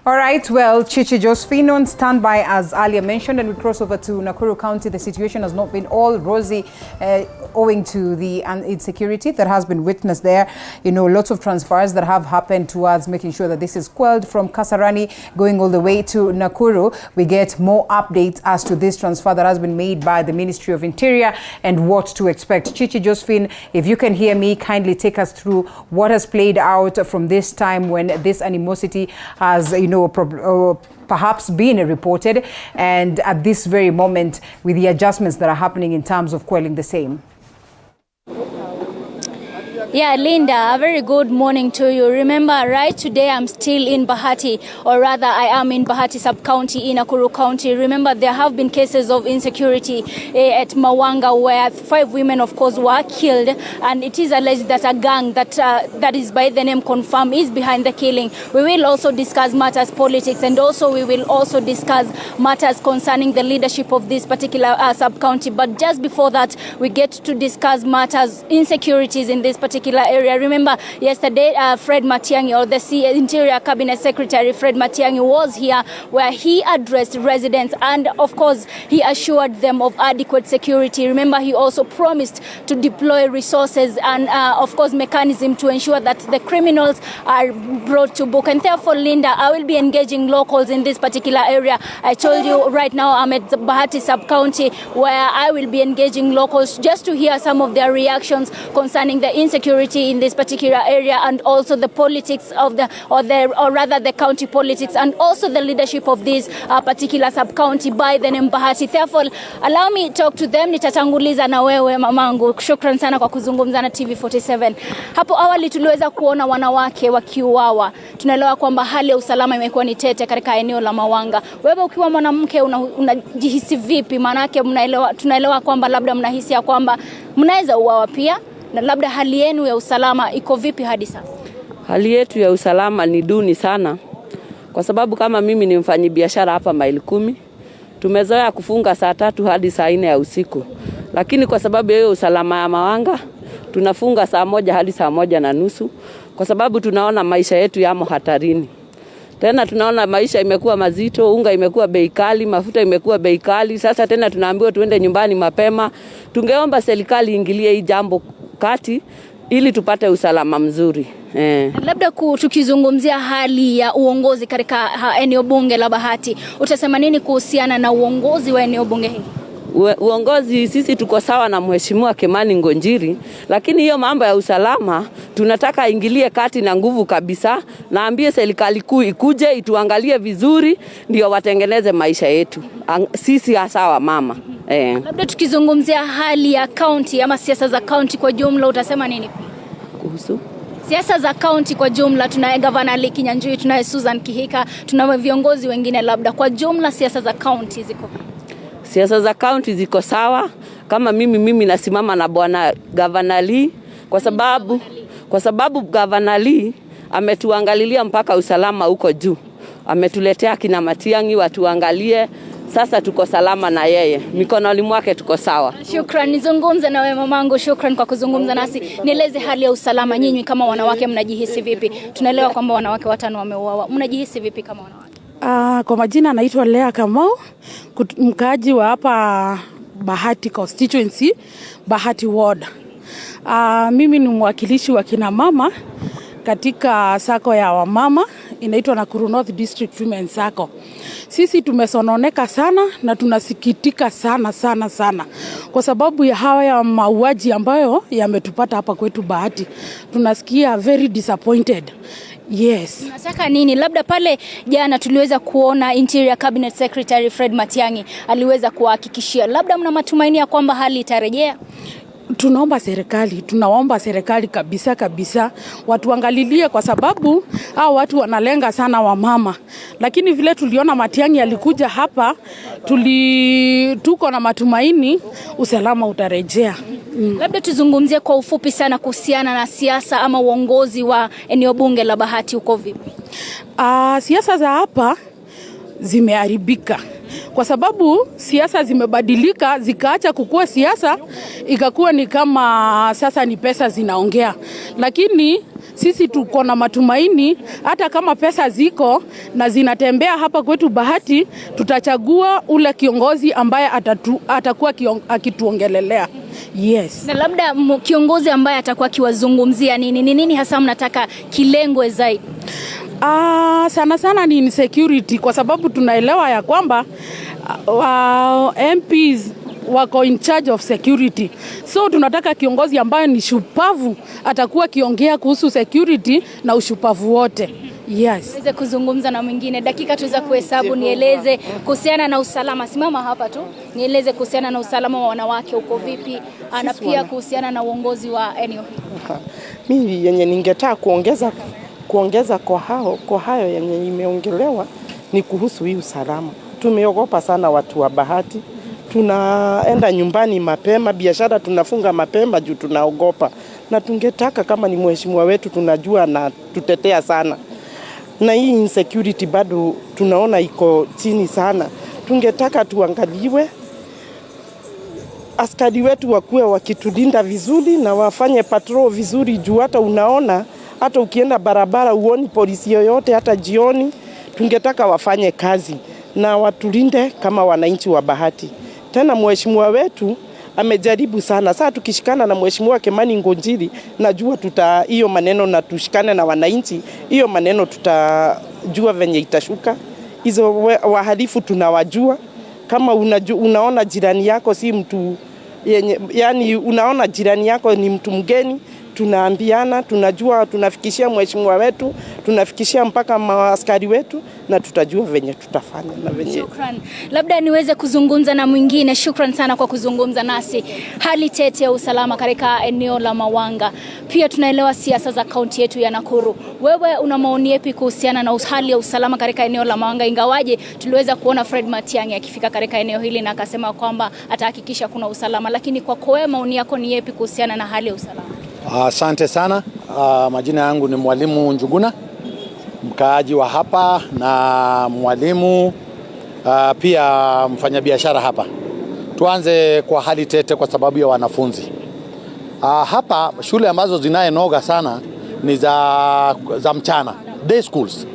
All right, well, Chichi Josephine on standby as earlier mentioned, and we cross over to Nakuru County. The situation has not been all rosy owing to the insecurity that has been witnessed there. You know, lots of transfers that have happened towards making sure that this is quelled from Kasarani going all the way to Nakuru. We get more updates as to this transfer that has been made by the Ministry of Interior and what to expect. Chichi Josephine, if you can hear me, kindly take us through what has played out from this time when this animosity has, perhaps being reported, and at this very moment with the adjustments that are happening in terms of quelling the same. Yeah, Linda, a very good morning to you. Remember, right today I'm still in Bahati, or rather I am in Bahati Sub County in Nakuru County. Remember, there have been cases of insecurity at Mawanga where 5 women, of course, were killed, and it is alleged that a gang that is by the name confirmed is behind the killing. We will also discuss matters politics, and also we will also discuss matters concerning the leadership of this particular sub-county. But just before that, we get to discuss matters, insecurities in this particular area. Remember, yesterday Fred Matiang'i, or the Interior Cabinet Secretary Fred Matiang'i, was here where he addressed residents, and of course he assured them of adequate security. Remember, he also promised to deploy resources and of course mechanism to ensure that the criminals are brought to book. And therefore, Linda, I will be engaging locals in this particular area. I told you right now I'm at Bahati Sub County, where I will be engaging locals just to hear some of their reactions concerning the insecurity in this particular area, and also the politics of the county politics, and also the leadership of this particular sub-county by the name Bahati. Therefore, allow me to talk to them. Nitatanguliza na wewe mamangu. Shukran sana kwa kuzungumza na TV47. Hapo awali tuliweza kuona wanawake wakiuawa. Tunaelewa kwamba hali ya usalama imekuwa ni tete katika eneo la Mawanga. Wewe ukiwa mwanamke unajihisi vipi? Maanake tunaelewa kwamba labda mnahisi ya kwamba mnaweza uawa pia, na labda hali yenu ya usalama iko vipi hadi sasa? Hali yetu ya usalama ni duni sana, kwa sababu kama mimi ni mfanyabiashara hapa maili 10, tumezoea kufunga saa 3 hadi saa 4 ya usiku. Lakini kwa sababu ya usalama ya Mawanga, tunafunga saa 1 hadi saa 1:30, kwa sababu tunaona maisha yetu yamo hatarini. Tena tunaona maisha imekuwa mazito, unga imekuwa bei kali, mafuta imekuwa bei kali. Sasa tena tunaambiwa tuende nyumbani mapema. Tungeomba serikali ingilie hii jambo kati ili tupate usalama mzuri. Labda tukizungumzia hali ya uongozi katika eneo bunge la Bahati, utasema nini kuhusiana na uongozi wa eneo bunge hili? Uongozi, sisi tuko sawa na Mheshimiwa Kimani Ngonjiri, lakini hiyo mambo ya usalama tunataka ingilie kati na nguvu kabisa. Naambie serikali kuu ikuje ituangalie vizuri, ndio watengeneze maisha yetu sisi sawa mama. Labda tukizungumzia hali ya county ama siasa za county kwa jumla, utasema nini kuhusu siasa za county kwa jumla? Tunaye Governor Lee Kinyanjui, tunaye Susan Kihika, tunawe viongozi wengine. Labda kwa jumla siasa za county ziko? Siasa za county ziko sawa. Kama mimi nasimama na bwana Governor Lee, kwa sababu Governor Lee ametuangalilia mpaka usalama huko juu. Ametuletea kina Matiang'i watuangalie. Sasa tuko salama na yeye. Mikononi mwake tuko sawa. Shukran. Nizungumze na wewe mamangu. Shukran kwa kuzungumza nasi. Nieleze hali ya usalama, nyinyi kama wanawake mnajihisi vipi? Tunaelewa kwamba wanawake 5 wameuawa. Mnajihisi vipi kama wanawake? Kwa majina naitwa Lea Kamau, mkaaji wa hapa Bahati constituency, Bahati ward. Mimi ni mwakilishi wa kina mama katika sako ya wamama, inaitwa Nakuru North District Women Sako. Sisi tumesononeka sana na tunasikitika sana kwa sababu ya haya mauaji ambayo yametupata hapa kwetu Bahati. Tunasikia very disappointed. Yes. Unataka nini? Labda pale jana tuliweza kuona Interior Cabinet Secretary Fred Matiang'i aliweza kuhakikishia. Labda mna matumaini ya kwamba hali itarejea? Tunaomba serikali kabisa watuangalilie, kwa sababu hao watu wanalenga sana wamama. Lakini vile tuliona Matiang'i alikuja hapa, tuko na matumaini usalama utarejea. Labda tuzungumzie kwa ufupi sana kuhusiana na siasa ama uongozi wa eneo bunge la Bahati uko vipi? Siasa za hapa zimeharibika, kwa sababu siasa zimebadilika, zikaacha kukua siasa, ikakuwa ni kama sasa ni pesa zinaongea. Lakini sisi tuko na matumaini hata kama pesa ziko na zinatembea hapa kwetu Bahati, tutachagua ule kiongozi ambaye atakuwa akituongelelea. Yes. Na labda kiongozi ambaye atakuwa akiwazungumzia nini hasa mnataka kilengwe zaidi? Sana sana ni insecurity, kwa sababu tunaelewa ya kwamba MPs wako in charge of security. So tunataka kiongozi ambaye ni shupavu atakuwa kiongea kuhusu security na ushupavu wote. Yes. Niweze kuzungumza na mwingine. Dakika tuweza kuhesabu, nieleze kuhusiana na usalama. Simama hapa tu. Nieleze kuhusiana na usalama wa wanawake uko vipi? Na pia kuhusiana na uongozi wa eneo hili. Mimi yenye ningetaka kuongeza kwa hayo yenye imeongelewa ni kuhusu hii usalama. Tumeogopa sana watu wa Bahati. Tunaenda nyumbani mapema, biashara tunafunga mapema juu tunaogopa. Na tungetaka kama ni mheshimiwa wetu tunajua na tutetea sana. Na hii insecurity bado tunaona iko chini sana. Tungetaka tuangaliwe, askari wetu wakuwe wakitulinda vizuri na wafanye patrol vizuri juu hata unaona, hata ukienda barabara uoni polisi yoyote hata jioni. Tungetaka wafanye kazi na watulinde kama wananchi wa Bahati. Tena mheshimiwa wetu amejaribu sana. Sasa tukishikana na mheshimiwa Kimani Ngonjiri, najua hiyo maneno na tushikane na wananchi, hiyo maneno tutajua venye itashuka. Hizo wahalifu tunawajua. Kama unaona jirani yako si mtu yani unaona jirani yako ni mtu mgeni, tunaambiana, tunajua, tunafikishia mheshimiwa wetu, tunafikishia mpaka maaskari wetu na tutajua venye tutafanya na venye. Shukran. Labda niweze kuzungumza na mwingine. Shukran sana kwa kuzungumza nasi. Hali tete ya usalama katika eneo la Mawanga. Pia tunaelewa siasa za kaunti yetu ya Nakuru. Wewe una maoni yapi kuhusiana na hali ya usalama katika eneo la Mawanga, ingawaje tuliweza kuona Fred Matiang'i akifika katika eneo hili na akasema kwamba atahakikisha kuna usalama, lakini kwa wewe maoni yako ni yapi kuhusiana na hali ya usalama? Asante sana. Majina yangu ni Mwalimu Njuguna, mkaaji wa hapa na mwalimu pia mfanyabiashara hapa. Tuanze kwa hali tete kwa sababu ya wanafunzi. Hapa shule ambazo zinaenoga sana ni za mchana, day schools.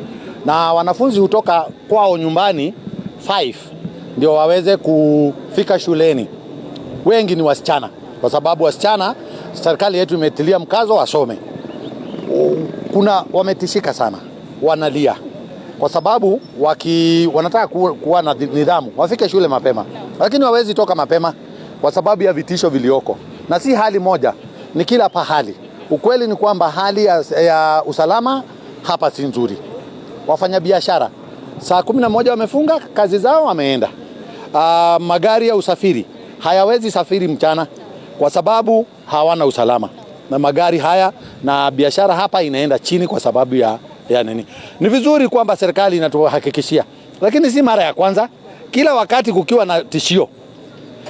Na wanafunzi hutoka kwao nyumbani 5 ndio waweze kufika shuleni. Wengi ni wasichana kwa sababu wasichana serikali yetu imetilia mkazo wasome. Wametishika sana, wanalia kwa sababu wanataka kuwa na nidhamu, wafike shule mapema, lakini hawezi toka mapema kwa sababu ya vitisho vilioko. Na si hali moja, ni kila pahali. Ukweli ni kwamba hali ya usalama hapa si nzuri. Wafanyabiashara saa 11 wamefunga kazi zao, wameenda. Magari ya usafiri hayawezi safiri mchana kwa sababu hawana usalama. Na magari haya na biashara hapa inaenda chini kwa sababu ya nini. Ni vizuri kwamba serikali inatuhakikishia, lakini si mara ya kwanza. Kila wakati kukiwa na tishio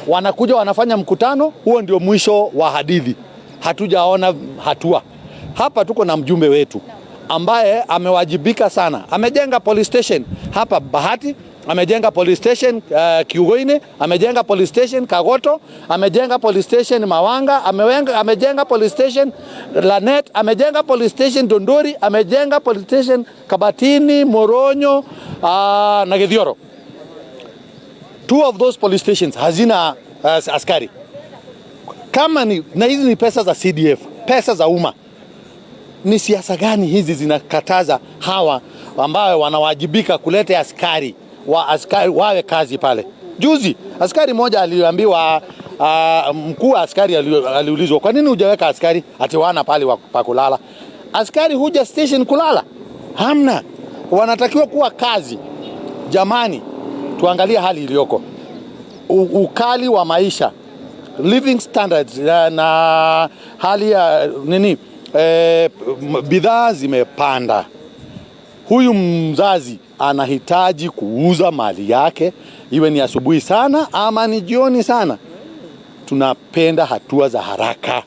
wanakuja wanafanya mkutano, huo ndio mwisho wa hadithi. Hatujaona hatua. Hapa tuko na mjumbe wetu ambaye amewajibika sana. Amejenga police station hapa Bahati, amejenga police station Kiugoine, amejenga police station Kagoto, amejenga police station Mawanga, amejenga police station Lanet, amejenga police station Dondori, amejenga police station Kabatini, Moronyo na Githioro. 2 of those police stations hazina askari. Kama na hizi ni pesa za CDF, pesa za umma. Ni siasa gani hizi zinakataza hawa ambao wanawajibika kuleta askari wawe kazi pale? Juzi askari moja aliambiwa, mkuu wa askari aliulizwa, kwa nini hujaweka askari? Ati wana pale pa kulala. Askari huja station kulala? Hamna. Wanatakiwa kuwa kazi. Jamani, tuangalie hali iliyoko. Ukali wa maisha, living standards na hali ya bidhaa zimepanda. Huyu mzazi anahitaji kuuza mali yake, iwe ni asubuhi sana ama ni jioni sana. Tunapenda hatua za haraka.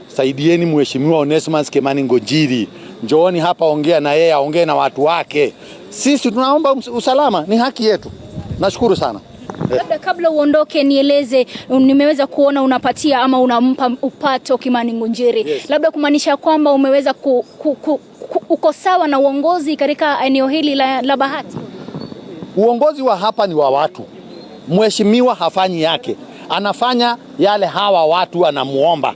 Saidieni mheshimiwa Onesmus Kimani Ngonjiri. Njooni hapa, ongea na yeye, ongea na watu wake. Sisi tunaomba usalama, ni haki yetu. Nashukuru sana. Labda kabla uondoke nieleze, nimeweza kuona unapatia ama unampa upato Kimani Ngunjiri. Yes. Labda kumaanisha kwamba umeweza uko sawa na uongozi katika eneo hili la Bahati. Uongozi wa hapa ni wa watu. Mheshimiwa hafanyi yake. Anafanya yale hawa watu anamuomba.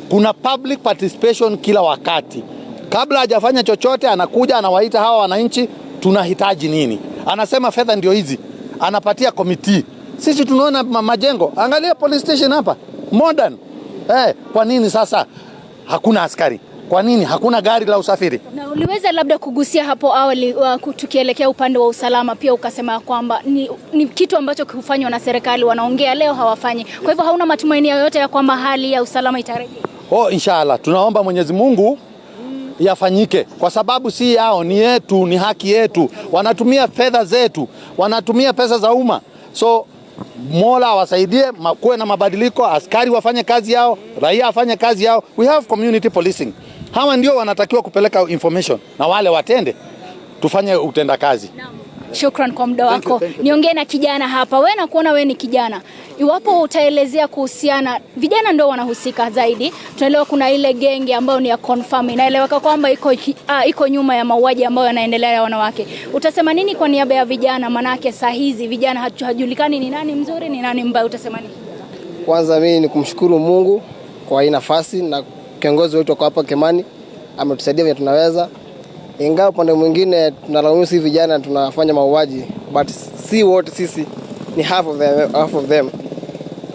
Kuna public participation kila wakati. Kabla hajafanya chochote anakuja anawaita hawa wananchi, tunahitaji nini? Anasema fedha ndio hizi. Anapatia committee. Sisi tunaona majengo. Angalia police station hapa. Modern. Kwa nini sasa hakuna askari? Kwa nini hakuna gari la usafiri? Na uliweza labda kugusia hapo awali tukielekea upande wa usalama pia ukasema kwamba ni kitu ambacho kufanywa na serikali, wanaongea leo hawafanyi. Kwa hivyo hauna matumaini yoyote ya kwamba hali ya usalama itarejea? Inshallah. Tunaomba Mwenyezi Mungu yafanyike kwa sababu si yao, ni yetu, ni haki yetu. Wanatumia fedha zetu, wanatumia pesa za umma. So Mola wasaidie, kuwe na mabadiliko, askari wafanye kazi yao, raia wafanye kazi yao. We have community policing. Hawa ndio wanatakiwa kupeleka information na wale watende, tufanye utenda kazi. Shukran kwa muda wako. Niongee na kijana hapa. Wewe na kuona wewe ni kijana. Iwapo utaelezea kuhusiana, vijana ndio wanahusika zaidi. Tunaelewa kuna ile genge ambayo ni ya confirm. Inaeleweka kwamba iko nyuma ya mauaji ambayo yanaendelea ya wanawake. Utasema nini kwa niaba ya vijana? Manake saa hizi vijana hajulikani ni nani mzuri, ni nani mbaya. Utasema nini? Kwanza mimi ni kumshukuru Mungu kwa hii nafasi na kiongozi wetu kwa hapa Kimani ametusaidia vile tunaweza. Ingawa upande mwingine tunalaumu sisi vijana tunafanya mauaji, but si wote sisi, ni half of them.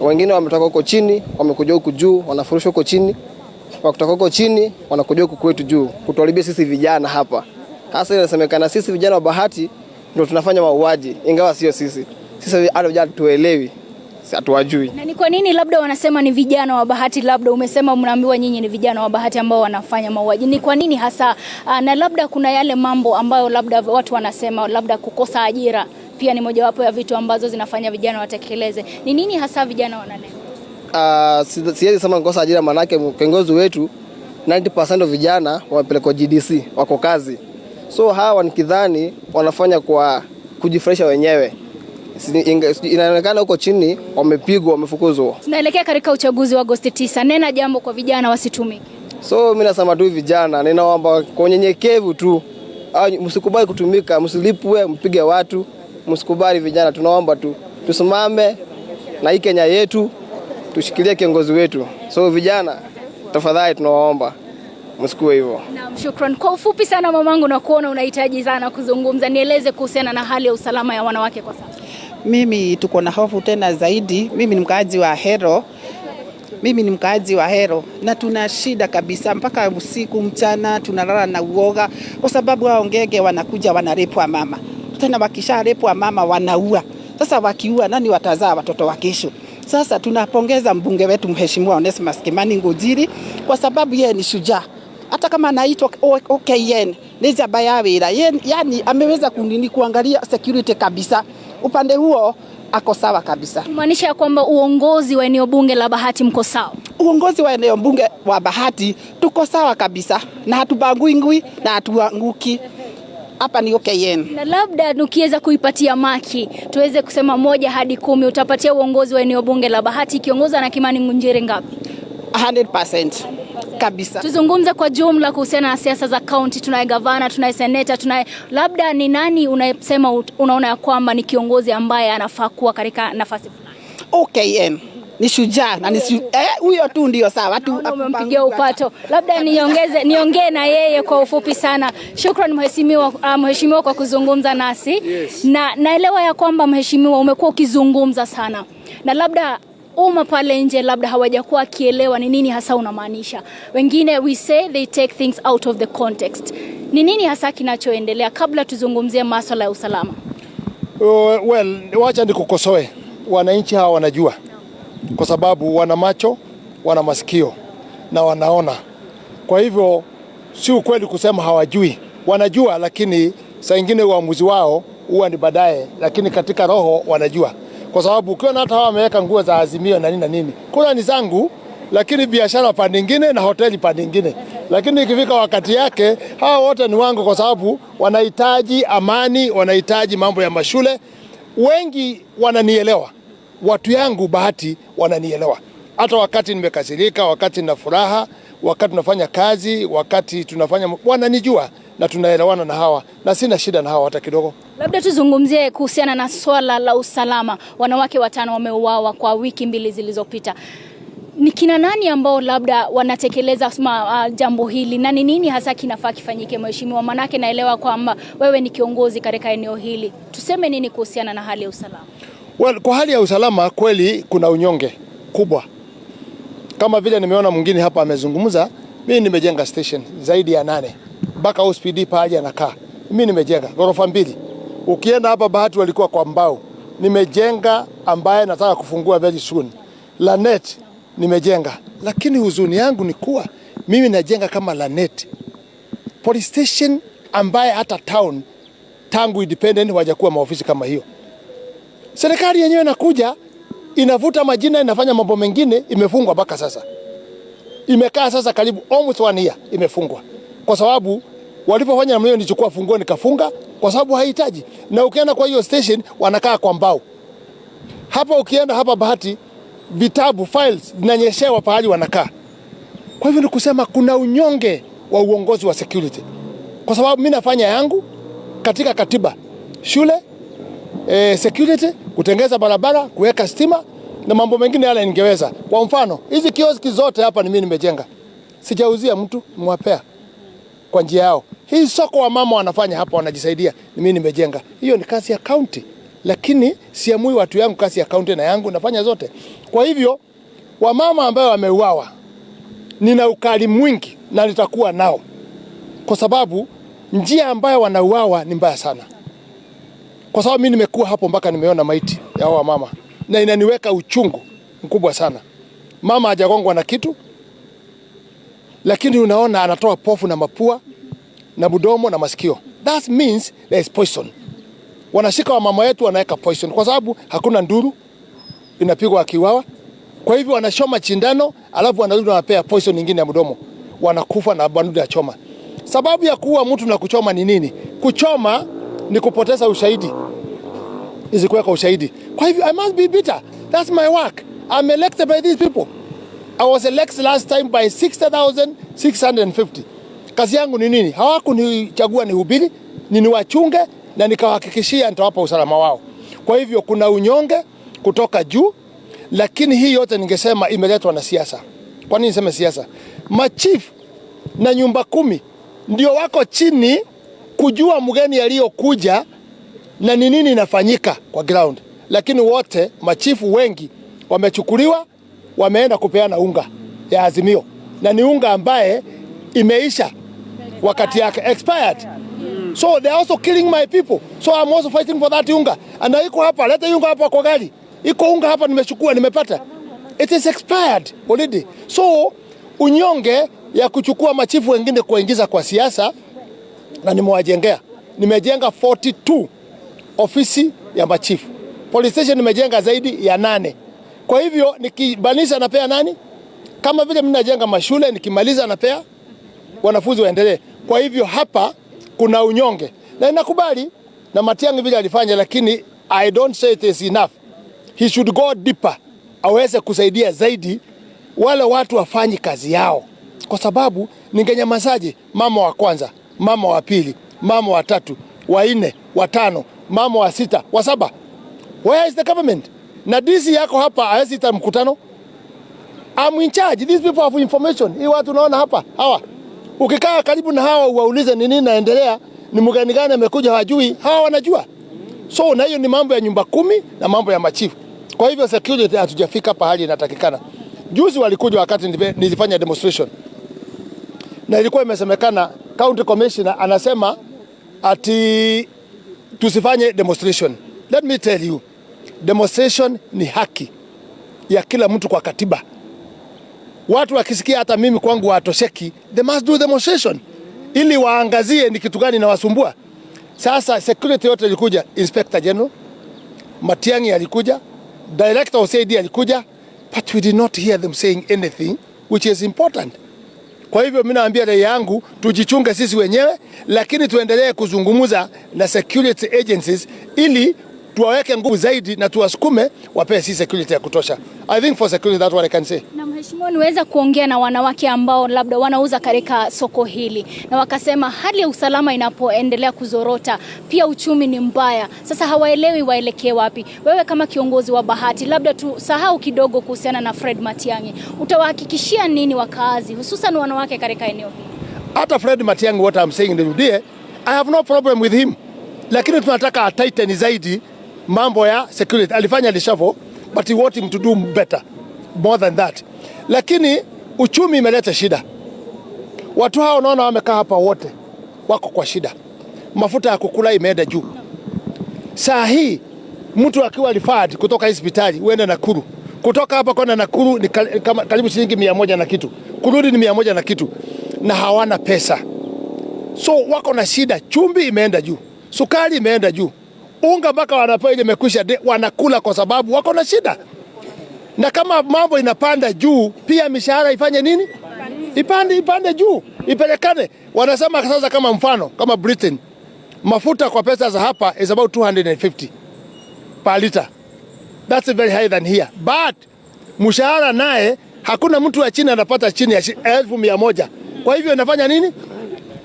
Wengine wametoka huko chini, wamekuja huko juu, wanafurushwa huko chini. Wakitoka huko chini, wanakuja huko kwetu juu, kutuharibia sisi vijana hapa. Hasa inasemekana sisi vijana wa Bahati ndio tunafanya mauaji, ingawa sio sisi. Sisi hata vijana tuelewi, hatuwajui. Na ni kwa nini labda wanasema ni vijana wa Bahati? Labda umesema mnaambiwa nyinyi ni vijana wa Bahati ambao wanafanya mauaji. Ni kwa nini hasa? Na labda kuna yale mambo ambayo labda watu wanasema labda kukosa ajira pia ni mojawapo ya vitu ambazo zinafanya vijana watekeleze. Ni nini hasa vijana wanalenga? Siwezi sema kukosa ajira, manake kiongozi wetu 90% of vijana wamepelekwa GDC, wako kazi. So hawa nikidhani wanafanya kwa kujifurahisha wenyewe. Inaonekana huko chini wamepigwa, wamefukuzwa. Tunaelekea katika uchaguzi wa Agosti 9. Nena jambo kwa vijana wasitumike. So mimi nasema tu vijana, ninaomba kwa unyenyekevu tu, msikubali kutumika, msilipwe, mpige watu, msikubali vijana. Tunaomba tu tusimame na hii Kenya yetu, tushikilie kiongozi wetu. So vijana, tafadhali tunawaomba msikue hivyo. Naam, shukran. Kwa ufupi sana mamangu, na kuona unahitaji sana kuzungumza. Nieleze kuhusiana na hali ya usalama ya wanawake kwa sasa. Mimi tuko na hofu tena zaidi. Mimi ni mkaaji wa Hero. Na tuna shida kabisa, mpaka usiku mchana tunalala na uoga kwa sababu hao ngege wanakuja wanarepwa mama. Tena wakisharepwa mama wanaua. Sasa wakiua nani watazaa watoto wa kesho? Sasa tunapongeza mbunge wetu Mheshimiwa Onesmus Kimani Ngunjiri kwa sababu yeye ni shujaa. Hata kama anaitwa OKN, Neza Bayawira, yani ameweza kuangalia security kabisa. Upande huo ako sawa kabisa. Kumaanisha kwamba uongozi wa eneo bunge la Bahati mko sawa? Uongozi wa eneo bunge wa Bahati tuko sawa kabisa, na hatubagui na hatuanguki. Hapa ni OKN. Na labda ukiweza kuipatia maki, tuweze kusema 1 hadi 10, utapatia uongozi wa eneo bunge la Bahati kiongozwa na Kimani Ngunjiri ngapi? 100% kabisa. Tuzungumze kwa jumla kuhusiana na siasa za county. Tunaye gavana, tunaye senator, labda ni nani unasema unaona ya kwamba ni kiongozi ambaye anafaa kuwa katika nafasi fulani? OKN ni shujaa na ni huyo tu ndio sawa tu. Umempigia upato. Labda niongee na yeye kwa ufupi sana. Shukrani mheshimiwa kwa kuzungumza nasi. Yes. Na naelewa ya kwamba mheshimiwa umekuwa ukizungumza sana. Na labda pale nje labda hawajakuwa kielewa ni nini hasa unamaanisha. Wengine we say they take things out of the context. Ni nini hasa kinachoendelea kabla tuzungumzie masuala ya usalama? Wacha nikukosoe. Wananchi hawa wanajua. Kwa sababu wana macho, wana masikio na wanaona. Kwa hivyo si ukweli kusema hawajui. Wanajua, lakini saa nyingine uamuzi wao huwa ni baadaye, lakini katika roho wanajua. Kwa sababu ukiona hata hawa wameweka nguo za Azimio na nini. Kuna ni zangu, lakini biashara pande nyingine na hoteli pande nyingine. Lakini ikifika wakati yake, hawa wote ni wangu kwa sababu wanahitaji amani, wanahitaji mambo ya mashule, wengi wananielewa. Watu yangu Bahati wananielewa. Hata wakati nimekasirika, wakati nina furaha, wakati tunafanya kazi, wakati tunafanya, wananijua na tunaelewana na hawa, na sina shida na hawa hata kidogo. Labda tuzungumzie kuhusiana na swala la usalama. Wanawake 5 wameuawa kwa wiki 2 zilizopita. Ni kina nani ambao labda wanatekeleza jambo hili, na ni nini hasa kinafaa kifanyike, mheshimiwa? Manake naelewa kwamba wewe ni kiongozi katika eneo hili. Tuseme nini kuhusiana na hali ya usalama? Well, kwa hali ya usalama kweli kuna unyonge kubwa. Kama vile nimeona mwingine hapa amezungumza, mimi nimejenga station zaidi ya 8. Mpaka hospidi pale anakaa. Mimi nimejenga ghorofa 2. Ukienda hapa Bahati walikuwa kwa mbao. Nimejenga ambaye nataka kufungua very soon. Lanet nimejenga. Lakini huzuni yangu ni kuwa mimi najenga kama Lanet. Police station ambaye hata town tangu independent hawajakuwa maofisi kama hiyo. Serikali yenyewe inakuja inavuta majina, inafanya mambo mengine, imefungwa mpaka sasa. Imekaa sasa karibu almost 1 year imefungwa. Kwa sababu walipofanya namna hiyo nilichukua funguo nikafunga kwa sababu haihitaji. Na ukienda kwa hiyo station wanakaa kwa mbao. Hapa ukienda hapa Bahati vitabu files zinanyeshewa pahali wanakaa. Kwa hivyo ni kusema kuna unyonge wa uongozi wa security. Kwa sababu mimi nafanya yangu katika katiba. Shule, security, kutengeza barabara, kuweka stima na mambo mengine yale ningeweza. Kwa mfano, hizi kioski zote hapa ni mimi nimejenga. Sijauzia mtu, mwapea kwa njia yao. Hii soko wa mama wanafanya hapa wanajisaidia, ni mimi nimejenga. Hiyo ni kazi ya county. Lakini siamui watu yangu kazi ya county na yangu nafanya zote. Kwa hivyo wamama ambao wameuawa nina ukali mwingi na nitakuwa nao. Kwa sababu njia ambayo wanauawa ni mbaya sana. Kwa sababu mimi nimekuwa hapo mpaka nimeona maiti ya hao mama na inaniweka uchungu mkubwa sana. Mama hajagongwa na kitu, lakini unaona anatoa pofu na mapua na mdomo na masikio. That means there is poison. Wanashika wa mama yetu wanaweka poison kwa sababu hakuna nduru inapigwa akiwawa. Kwa hivyo wanashoma chindano alafu wanarudi wanapea poison nyingine ya mdomo. Wanakufa na bandu ya choma. Sababu ya kuua mtu na kuchoma ni nini? Kuchoma ni kupoteza ushahidi. Isikuweka ushahidi. Kwa hivyo I must be bitter. That's my work. I'm elected by these people. I was elected last time by 60,650. Kazi yangu ni nini? Hawakunichagua nihubiri, niwachunge na nikawahakikishia nitawapa usalama wao. Kwa hivyo kuna unyonge kutoka juu, lakini hii yote ningesema imeletwa na siasa. Kwa nini niseme siasa? Machief na nyumba 10 ndio wako chini kujua mgeni aliyokuja na ni nini inafanyika kwa ground. Lakini wote machifu wengi wamechukuliwa, wameenda kupeana unga ya Azimio. Na ni unga ambaye imeisha wakati yake, expired. So they are also killing my people. So I'm also fighting for that unga. And iko hapa, leta unga hapa kwa gari. Iko unga hapa nimechukua, nimepata. It is expired already. So unyonge ya kuchukua machifu wengine kuingiza kwa siasa na nimewajengea. Nimejenga 42 ofisi ya machifu. Police station nimejenga zaidi ya 8. Kwa hivyo nikibanisha napea nani? Kama vile mimi najenga mashule nikimaliza napea wanafunzi waendelee. Kwa hivyo hapa kuna unyonge. Na ninakubali na Matiang'i vile alifanya, lakini I don't say it is enough. He should go deeper. Aweze kusaidia zaidi wale watu wafanye kazi yao. Kwa sababu ningenyamazaje mama wa kwanza, mama wa pili, mama wa 3, wa 4, wa 5, mama wa 6, wa 7. Where is the government? Na DC yako hapa hawezi ita mkutano. I'm in charge. These people have information. Hii watu unaona hapa, hawa. Ukikaa karibu na hawa uwaulize ni nini naendelea, ni mgeni gani amekuja hawajui, hawa wanajua. So na hiyo ni mambo ya nyumba 10 na mambo ya machifu. Kwa hivyo security hatujafika pahali inatakikana. Juzi walikuja wakati nilifanya demonstration. Na ilikuwa imesemekana county commissioner anasema ati tusifanye demonstration. Let me tell you, demonstration ni haki ya kila mtu kwa katiba. Watu wakisikia hata mimi kwangu watosheki, they must do demonstration ili waangazie ni kitu gani inawasumbua. Sasa security yote ilikuja, Inspector General Matiang'i alikuja, Director of CID alikuja, but we did not hear them saying anything which is important. Kwa hivyo mimi naambia raia yangu tujichunge sisi wenyewe, lakini tuendelee kuzungumza na security agencies ili tuwaweke nguvu zaidi na tuwasukume wapee si security ya kutosha. I think for security, that's what I can say. Na mheshimiwa, niweza kuongea na wanawake ambao labda wanauza katika soko hili na wakasema hali ya usalama inapoendelea kuzorota, pia uchumi ni mbaya. Sasa hawaelewi waelekee wapi. Wewe kama kiongozi wa Bahati, labda tusahau kidogo kuhusiana na Fred Matiang'i, utawahakikishia nini wakaazi hususan wanawake katika eneo hili? Hata Fred Matiang'i, what I'm saying nirudie, I have no problem with him. Lakini tunataka atighten zaidi mambo ya security. Alifanya lishavo, but we want him to do better, more than that. Lakini uchumi imeleta shida. Watu hao naona wamekaa hapa wote wako kwa shida. Mafuta ya kukula imeenda juu. Saa hii mtu akiwa referred kutoka hospitali uende Nakuru, kutoka hapa kwenda Nakuru ni karibu shilingi 100 na kitu, kurudi ni 100 na kitu, na hawana pesa. So wako na shida. Chumvi imeenda juu, sukari imeenda juu, unga mpaka wanapewa ile imekwisha wanakula kwa sababu wako na shida. Na kama mambo inapanda juu, pia mishahara ifanye nini? Ipande juu, ipelekane. Wanasema sasa, kama mfano kama Britain, mafuta kwa pesa za hapa is about 250 per liter. That's very high than here. But mshahara naye hakuna mtu wa chini anapata chini ya 1,100. Kwa hivyo inafanya nini?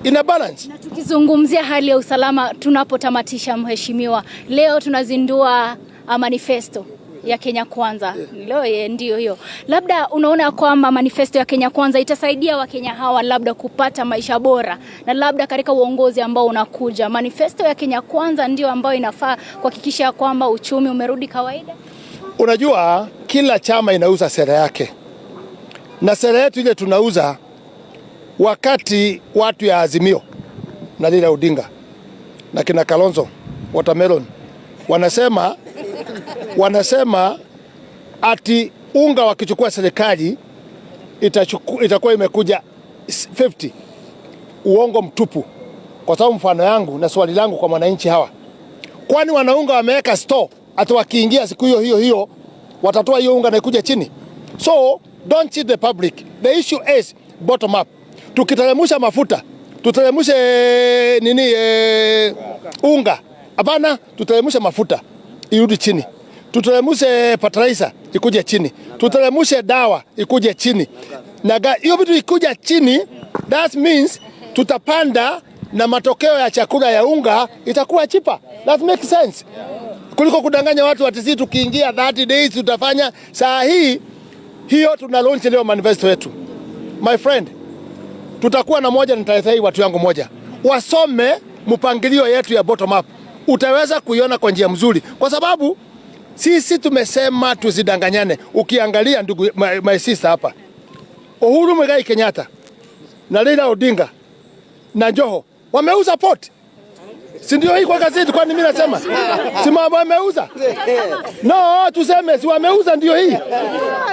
Ina balance. Na tukizungumzia hali ya usalama tunapotamatisha, mheshimiwa, leo tunazindua manifesto ya Kenya Kwanza. Leo ndio hiyo. Labda unaona kwamba manifesto ya Kenya Kwanza itasaidia Wakenya hawa labda kupata maisha bora, na labda katika uongozi ambao unakuja, manifesto ya Kenya Kwanza ndio ambayo inafaa kuhakikisha kwamba uchumi umerudi kawaida? Unajua kila chama inauza sera yake. Na sera yetu ile tunauza wakati watu ya Azimio na Raila Odinga na kina Kalonzo Watermelon wanasema ati unga wakichukua serikali itakuwa imekuja 50. Uongo mtupu. Kwa sababu mfano yangu na swali langu kwa wananchi hawa, kwani wanaunga wameweka store ati wakiingia siku hiyo watatoa hiyo unga na ikuja chini? So don't cheat the public. The issue is bottom up. Tukiteremsha mafuta, tuteremshe unga. Hapana, tuteremshe mafuta irudi chini. Tuteremshe fertilizer ikuje chini. Tuteremshe dawa ikuje chini. Na hiyo vitu ikuja chini, that means tutapanda na matokeo ya chakula ya unga itakuwa cheaper. That makes sense. Kuliko kudanganya watu ati sisi tukiingia 30 days tutafanya. Saa hii hiyo tuna launch leo manifesto yetu. My friend, tutakuwa na moja, nitaithai watu yangu moja. Wasome mpangilio yetu ya bottom up. Utaweza kuiona kwa njia mzuri. Kwa sababu sisi tumesema tusidanganyane. Ukiangalia ndugu my sister hapa, Uhuru Muigai Kenyatta na Raila Odinga na Joho wameuza port. Si ndio hii kwa gazeti? Kwa nini mimi nasema? Si mambo wameuza? No, tuseme si wameuza ndio hii.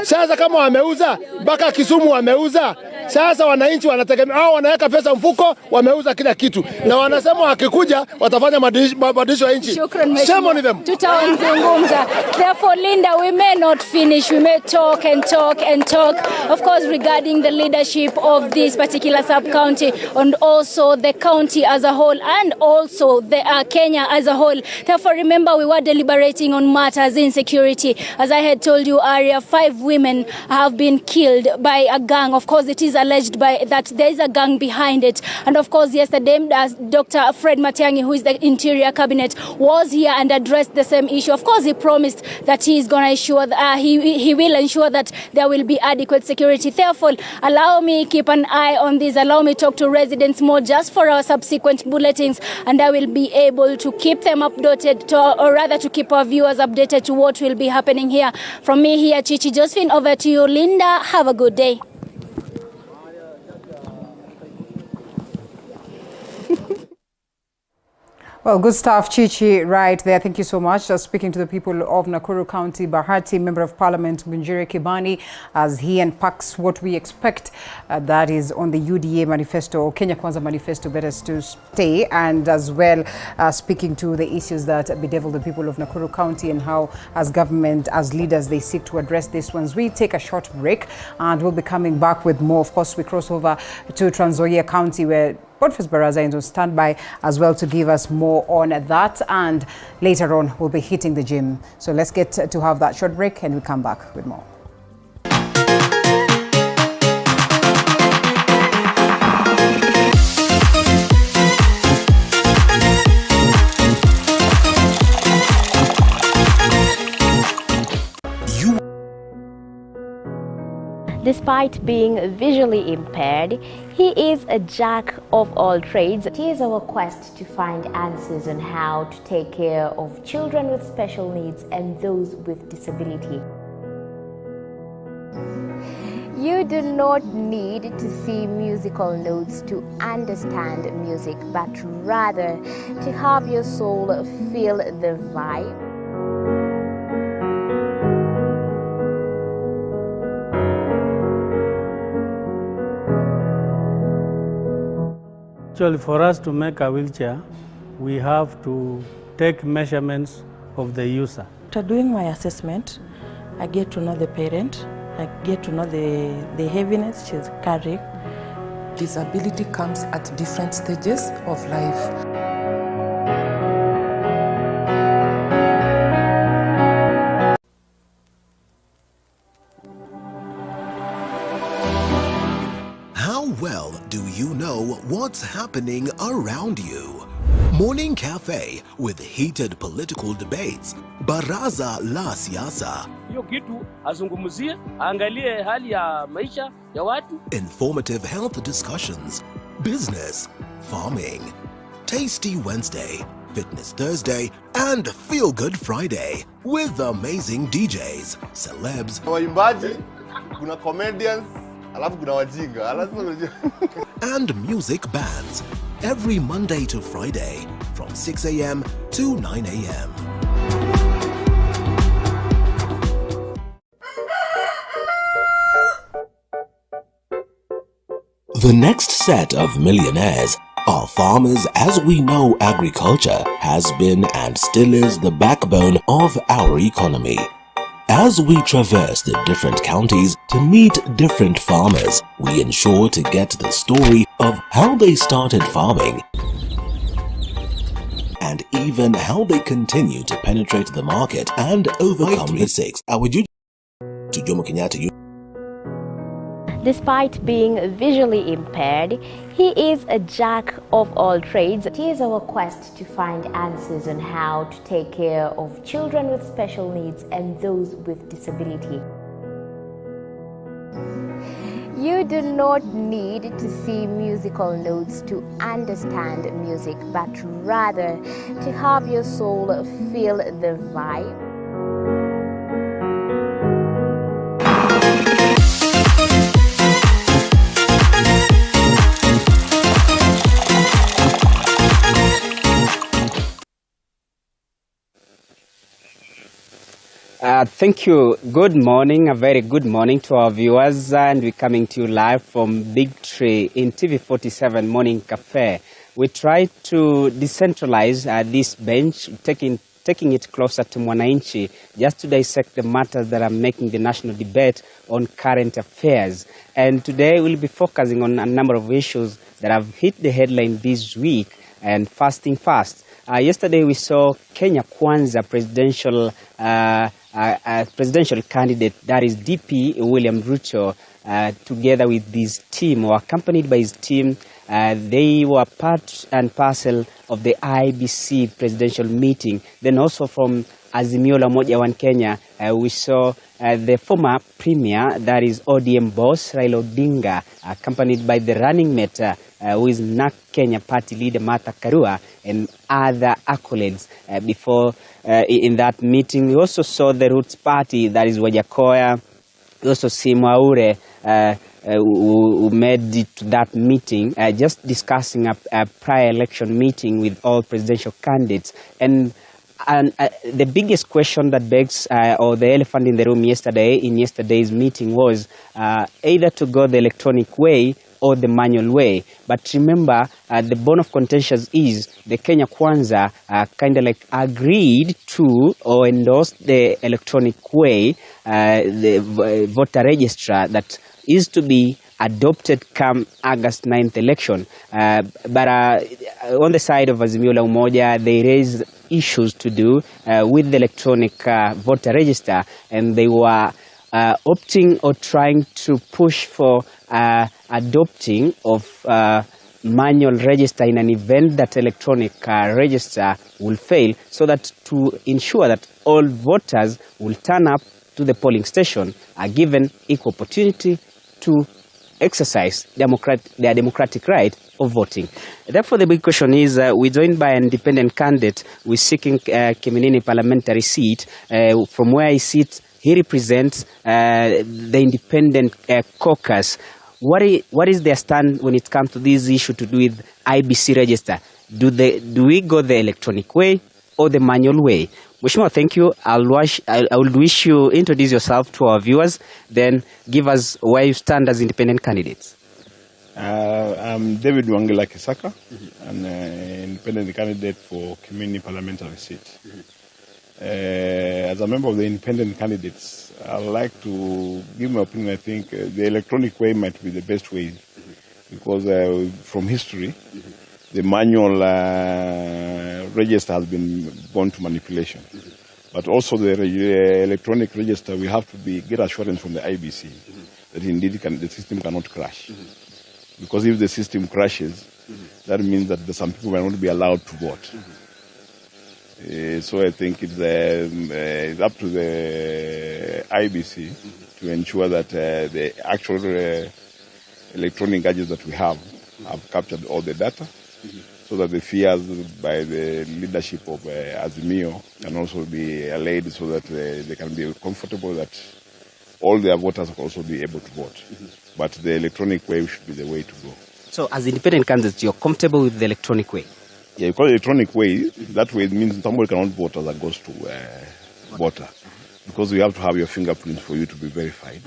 Sasa kama wameuza, mpaka Kisumu wameuza. Sasa wananchi wanategemea hao, wanaweka pesa mfuko, wameuza kila kitu. Na wanasema wakikuja watafanya mabadilisho ya nchi. Shame on them. Tutazungumza. Therefore, Linda, we may not finish. We may talk and talk and talk, of course, regarding the leadership of this particular sub-county and also the county as a whole and also the Kenya as a whole. Therefore, remember, we were deliberating on matters insecurity. As I had told you earlier, 5 women have been killed by a gang. Of course, it is alleged that there is a gang behind it. And of course, yesterday, Dr. Fred Matiang'i, who is the Interior Cabinet, was here and addressed the same issue. Of course, he promised that he is going to ensure that he will ensure that there will be adequate security. Therefore, allow me keep an eye on this. Allow me talk to residents more just for our subsequent bulletins, and I will be able to keep them updated, or rather to keep our viewers updated to what will be happening here. From me here, Chichi Josephine, over to you, Linda. Have a good day. Well, good stuff, Chichi, right there. Thank you so much. Speaking to the people of Nakuru County, Bahati, Member of Parliament Ngunjiri Kibani, as he unpacks what we expect, that is on the UDA manifesto, or Kenya Kwanza manifesto, better to stay, and as well speaking to the issues that bedevil the people of Nakuru County and how, as government, as leaders, they seek to address these ones. We take a short break and we'll be coming back with more. Of course, we cross over to Trans Nzoia County, where Boniface Baraza is on standby as well to give us more on that, and later on we'll be hitting the gym. So let's get to have that short break and we'll come back with more. Despite being visually impaired, he is a jack of all trades. It is our quest to find answers on how to take care of children with special needs and those with disability. You do not need to see musical notes to understand music, but rather to have your soul feel the vibe. Actually, for us to make a wheelchair, we have to take measurements of the user. After doing my assessment, I get to know the parent, I get to know the heaviness she's carrying. Disability comes at different stages of life. How well do you know what's happening around you? Morning Cafe with heated political debates. Baraza la Siasa. Hiyo kitu azungumzie, angalie hali ya maisha ya watu. Informative health discussions. Business, farming. Tasty Wednesday, Fitness Thursday, and Feel Good Friday with amazing DJs, celebs, waimbaji, kuna comedians, alafu kuna wajinga, and music bands every Monday to Friday from 6 a.m. to 9 a.m. The next set of millionaires are farmers. As we know, agriculture has been and still is the backbone of our economy. As we traverse the different counties to meet different farmers, we ensure to get the story of how they started farming and even how they continue to penetrate the market and overcome the 6. To Jomo Kenyatta. Despite being visually impaired, he is a jack of all trades. It is our quest to find answers on how to take care of children with special needs and those with disability. You do not need to see musical notes to understand music, but rather to have your soul feel the vibe. Thank you. Good morning, a very good morning to our viewers, and we're coming to you live from Big Tree in TV47 Morning Cafe. We try to decentralize this bench, taking it closer to Mwananchi, just to dissect the matters that are making the national debate on current affairs. And today we'll be focusing on a number of issues that have hit the headline this week. And first thing first, yesterday we saw Kenya Kwanza presidential candidate, that is DP William Ruto, together with his team, or accompanied by his team. They were part and parcel of the IBC presidential meeting. Then also from Azimio la Umoja One Kenya, we saw the former premier, that is ODM boss Raila Odinga, accompanied by the running mate, who is NAK Kenya party leader Martha Karua, and other accolades. Before in that meeting, we also saw the Roots party, that is Wajakoya. We also see Mwaure, who made it to that meeting, just discussing a prior election meeting with all presidential candidates. And the biggest question that begs, or the elephant in the room in yesterday's meeting was either to go the electronic way or the manual way. But remember, the bone of contention is the Kenya Kwanza kind of like agreed to or endorsed the electronic way, the voter registrar that is to be adopted come August 9th election. But on the side of Azimio la Umoja, they raised issues to do with the electronic voter register, and they were opting or trying to push for adopting of manual register in an event that electronic register will fail, so that to ensure that all voters will turn up to the polling station are given equal opportunity to exercise their democratic right of voting. Therefore, the big question is, we're joined by an independent candidate who is seeking Kiminini parliamentary seat. From where he sits, he represents the independent caucus. What is their stand when it comes to this issue to do with IBC register? Do we go the electronic way or the manual way? Mheshimiwa, thank you. I will wish you introduce yourself to our viewers, then give us where you stand as independent candidates. I'm David Wangela Kisaka, an independent candidate for Kiminini parliamentary seat. As a member of the independent candidates, I'd like to give my opinion. I think the electronic way might be the best way, because from history, the manual register has been gone to manipulation. But also the electronic register, we have to get assurance from the IBC that indeed the system cannot crash. Because if the system crashes, that means that some people will not be allowed to vote. So I think it's up to the IBC to ensure that the actual electronic gadgets that we have captured all the data, so that the fears by the leadership of Azimio can also be allayed, so that they can be comfortable that all their voters will also be able to vote. But the electronic way should be the way to go. So as independent candidates, you're comfortable with the electronic way? Yeah, because electronic way, that way it means somebody cannot vote as a ghost to voter. Because you have to have your fingerprints for you to be verified.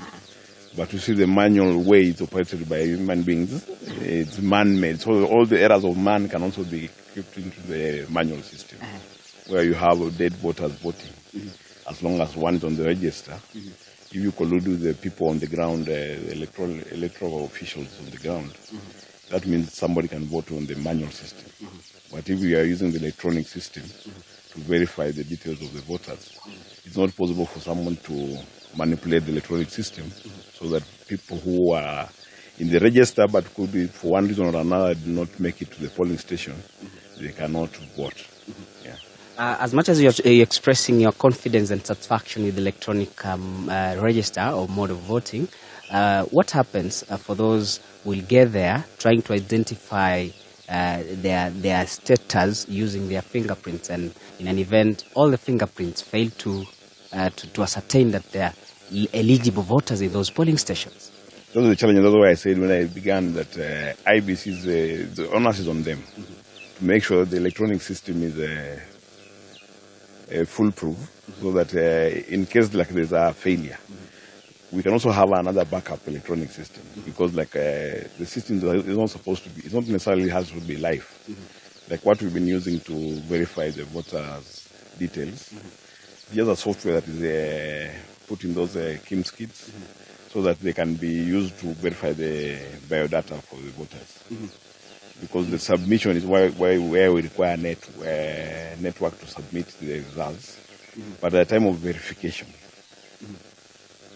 But you see, the manual way it's operated by human beings, it's man-made. So all the errors of man can also be kept into the manual system, where you have dead voters voting. As long as one is on the register, if you collude with the people on the ground, electoral officials on the ground, that means somebody can vote on the manual system. But if we are using the electronic system to verify the details of the voters, it's not possible for someone to manipulate the electronic system, so that people who are in the register but could be, for one reason or another, do not make it to the polling station, they cannot vote. Yeah. As much as you're expressing your confidence and satisfaction with the electronic register or mode of voting, what happens for those who will get there trying to identify their status using their fingerprints, and in an event all the fingerprints fail to ascertain that they are eligible voters in those polling stations? Those are the challenges. That's why I said when I began that IBC, the onus is on them to make sure that the electronic system is foolproof, so that in case like there's a failure, we can also have another backup electronic system, because like the system is not supposed to be, it's not necessarily has to be live. Like what we've been using to verify the voters' details, there's a software that is put in those KIMS kits, so that they can be used to verify the biodata for the voters. Because the submission is where we require network to submit the results, but at the time of verification,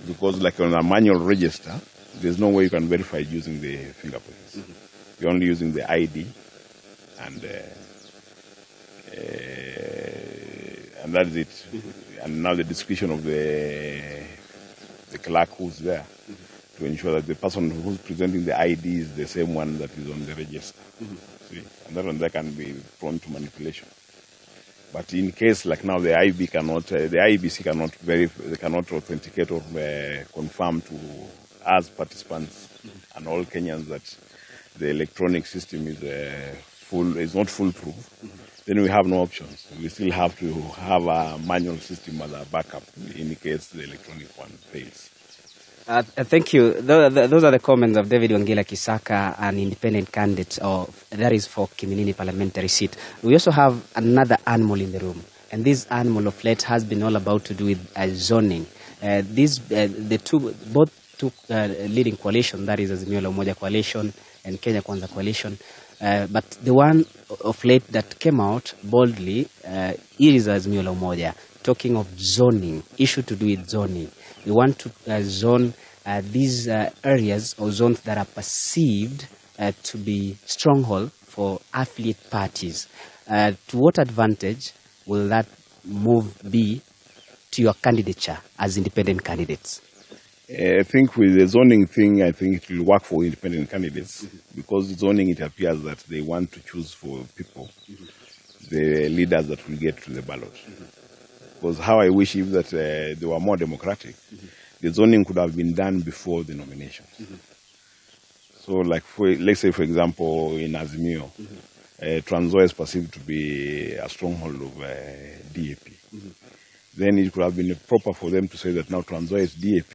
because like on a manual register, there's no way you can verify using the fingerprints. You're only using the ID, and that's it. And now the discretion of the clerk who's there to ensure that the person who's presenting the ID is the same one that is on the register. See? And that one there can be prone to manipulation. But in case like now the IBC cannot verify, they cannot authenticate or confirm to us participants and all Kenyans that the electronic system is not foolproof, then we have no options. We still have to have a manual system as a backup in case the electronic one fails. Thank you. Those are the comments of David Wangela Kisaka, an independent candidate, that is for Kiminini parliamentary seat. We also have another animal in the room, and this animal of late has been all about to do with zoning. Both two leading coalition, that is Azimio la Umoja Coalition and Kenya Kwanza Coalition. But the one of late that came out boldly is Azimio la Umoja, talking of zoning, issue to do with zoning. We want to zone these areas or zones that are perceived to be stronghold for affiliate parties. To what advantage will that move be to your candidature as independent candidates? I think with the zoning thing, I think it will work for independent candidates because zoning, it appears that they want to choose for people, the leaders that will get to the ballot. Because how I wish if that they were more democratic, the zoning could have been done before the nomination. So like, let's say for example, in Azimio, Trans Nzoia is perceived to be a stronghold of DAP. Then it could have been proper for them to say that now Trans Nzoia is DAP.